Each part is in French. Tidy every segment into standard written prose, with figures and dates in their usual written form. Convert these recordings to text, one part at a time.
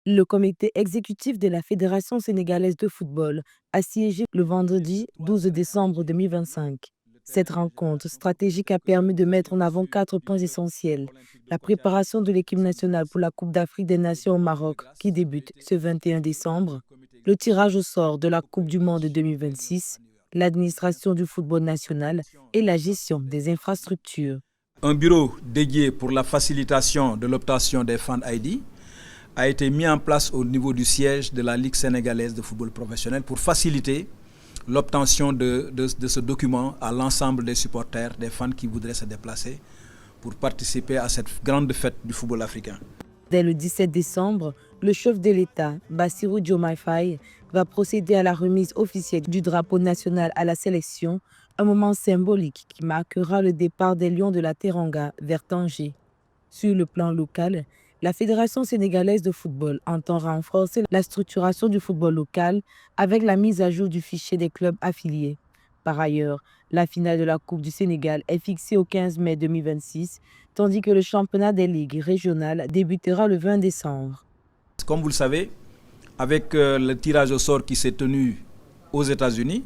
Le comité exécutif de la Fédération sénégalaise de football a siégé le vendredi 12 décembre 2025. Cette rencontre stratégique a permis de mettre en avant 4 points essentiels. La préparation de l'équipe nationale pour la Coupe d'Afrique des Nations au Maroc, qui débute ce 21 décembre, le tirage au sort de la Coupe du Monde 2026, l'administration du football national et la gestion des infrastructures. Un bureau dédié pour la facilitation de l'obtention des Fan ID a été mis en place au niveau du siège de la Ligue sénégalaise de football professionnel pour faciliter l'obtention de ce document à l'ensemble des supporters, des fans qui voudraient se déplacer pour participer à cette grande fête du football africain. Dès le 17 décembre, le chef de l'État, Bassirou Diomaye Faye, va procéder à la remise officielle du drapeau national à la sélection, un moment symbolique qui marquera le départ des Lions de la Teranga vers Tanger. Sur le plan local, la Fédération sénégalaise de football entend renforcer la structuration du football local avec la mise à jour du fichier des clubs affiliés. Par ailleurs, la finale de la Coupe du Sénégal est fixée au 15 mai 2026, tandis que le championnat des ligues régionales débutera le 20 décembre. Comme vous le savez, avec le tirage au sort qui s'est tenu aux États-Unis,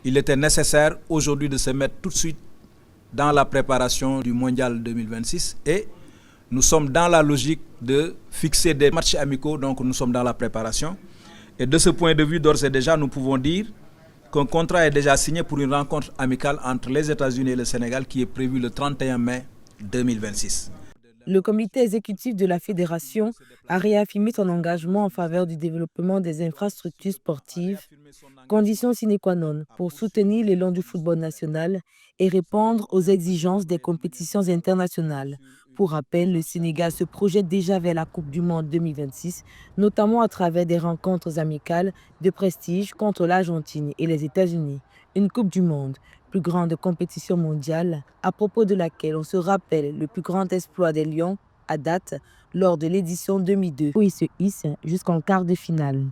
il était nécessaire aujourd'hui de se mettre tout de suite dans la préparation du Mondial 2026 et nous sommes dans la logique de fixer des matchs amicaux, donc nous sommes dans la préparation. Et de ce point de vue, d'ores et déjà, nous pouvons dire qu'un contrat est déjà signé pour une rencontre amicale entre les États-Unis et le Sénégal qui est prévue le 31 mai 2026. Le comité exécutif de la fédération a réaffirmé son engagement en faveur du développement des infrastructures sportives, condition sine qua non pour soutenir l'élan du football national et répondre aux exigences des compétitions internationales. Pour rappel, le Sénégal se projette déjà vers la Coupe du Monde 2026, notamment à travers des rencontres amicales de prestige contre l'Argentine et les États-Unis. Une Coupe du Monde, plus grande compétition mondiale, à propos de laquelle on se rappelle le plus grand exploit des Lions à date lors de l'édition 2002, où ils se hissent jusqu'en quart de finale.